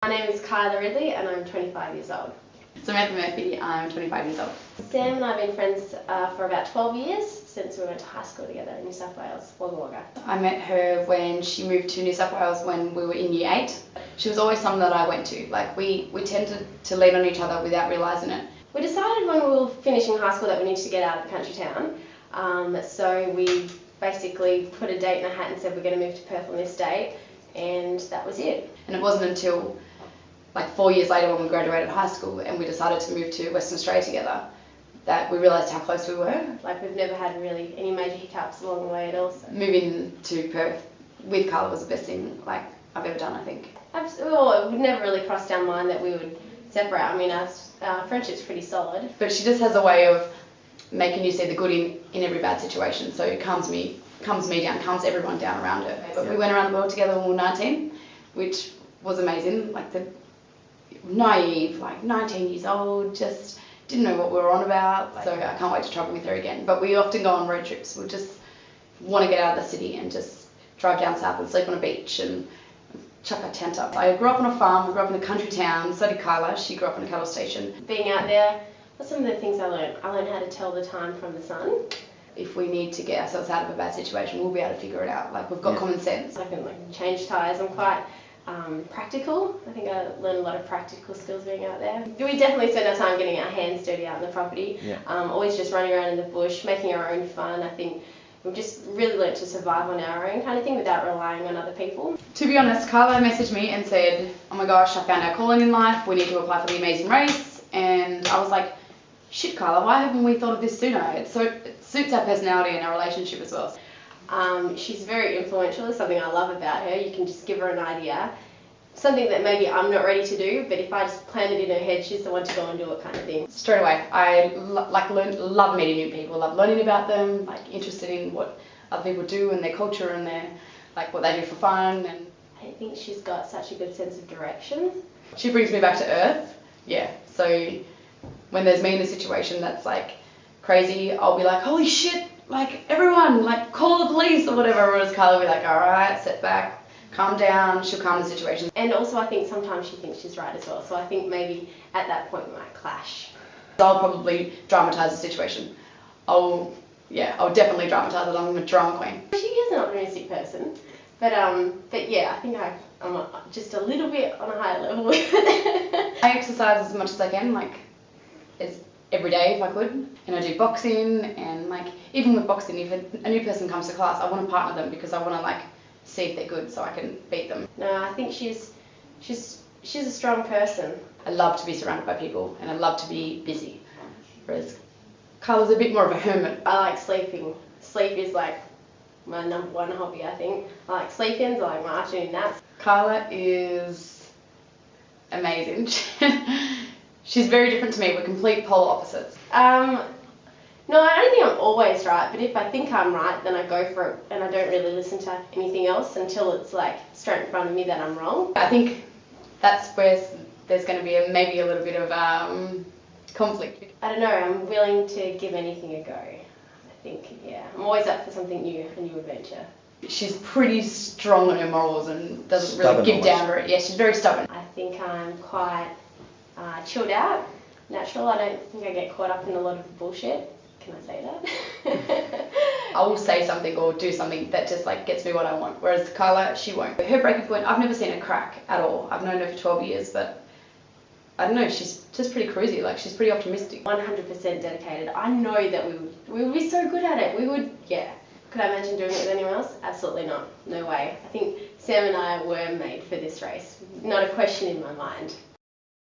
My name is Kyla Ridley and I'm 25 years old. Samantha Murphy, I'm 25 years old. Sam and I have been friends for about 12 years since we went to high school together in New South Wales, Wagga Wagga. I met her when she moved to New South Wales when we were in year 8. She was always someone that I went to. Like we tended to lean on each other without realising it. We decided when we were finishing high school that we needed to get out of the country town. So we basically put a date in a hat and said we're going to move to Perth on this date, and that was it. And it wasn't until like 4 years later when we graduated high school and we decided to move to Western Australia together that we realised how close we were. Like we've never had really any major hiccups along the way at all. So. Moving to Perth with Carla was the best thing like I've ever done, I think. Absolutely. Well, it would never really crossed our mind that we would separate. I mean, our friendship's pretty solid. But she just has a way of making you see the good in every bad situation. So it calms me down, calms everyone down around her. But we went around the world together when we were 19, which was amazing. Like the naive, like 19 years old, just didn't know what we were on about. So I can't wait to travel with her again. But we often go on road trips. We just want to get out of the city and just drive down south and sleep on a beach and chuck our tent up. I grew up on a farm, we grew up in a country town, so did Kyla. She grew up in a cattle station. Being out there, what's some of the things I learned? I learned how to tell the time from the sun. If we need to get ourselves out of a bad situation, we'll be able to figure it out. Like we've got common sense. I can change tyres. I'm quite practical. I think I learned a lot of practical skills being out there. We definitely spend our time getting our hands dirty out in the property. Always just running around in the bush, making our own fun. I think we've just really learnt to survive on our own kind of thing without relying on other people. To be honest, Carla messaged me and said, oh my gosh, I found our calling in life, we need to apply for the Amazing Race. And I was like, shit Carla, why haven't we thought of this sooner? It suits our personality and our relationship as well. She's very influential. It's something I love about her. You can just give her an idea. Something that maybe I'm not ready to do, but if I just plan it in her head, she's the one to go and do it kind of thing. Straight away, I love meeting new people, love learning about them, like interested in what other people do and their culture and their what they do for fun. And I think she's got such a good sense of direction. She brings me back to earth. Yeah, so when there's me in a situation that's like crazy, I'll be like, holy shit, like everyone, like call the police or whatever. Whereas Carla will be like, all right, sit back. Calm down, she'll calm the situation. And also I think sometimes she thinks she's right as well, so I think maybe at that point we might clash. I'll probably dramatise the situation. I'll definitely dramatise it. I'm a drama queen. She is an optimistic person, but yeah, I think I'm just a little bit on a higher level with it. I exercise as much as I can, as every day if I could, and I do boxing, and even with boxing, if a new person comes to class, I want to partner them because I want to see if they're good so I can beat them. No, I think she's a strong person. I love to be surrounded by people and I love to be busy, whereas Carla's a bit more of a hermit. I like sleeping. Sleep is my #1 hobby, I think. I like sleep-ins, I like my afternoon naps. Carla is amazing. She's very different to me. We're complete polar opposites. No, I don't think I'm always right, but if I think I'm right, then I go for it and I don't really listen to anything else until it's straight in front of me that I'm wrong. I think that's where there's going to be maybe a little bit of conflict. I don't know, I'm willing to give anything a go. I think, yeah, I'm always up for something new, a new adventure. She's pretty strong on her morals and doesn't really give down to it. Yeah, she's very stubborn. I think I'm quite chilled out, natural. I don't think I get caught up in a lot of bullshit. Can I say that? I will say something or do something that just gets me what I want. Whereas Kyla, she won't. Her breaking point, I've never seen her crack at all. I've known her for 12 years, but I don't know, she's just pretty cruisy. She's pretty optimistic. 100% dedicated. I know that we would be so good at it. We would, yeah. Could I imagine doing it with anyone else? Absolutely not. No way. I think Sam and I were made for this race. Not a question in my mind.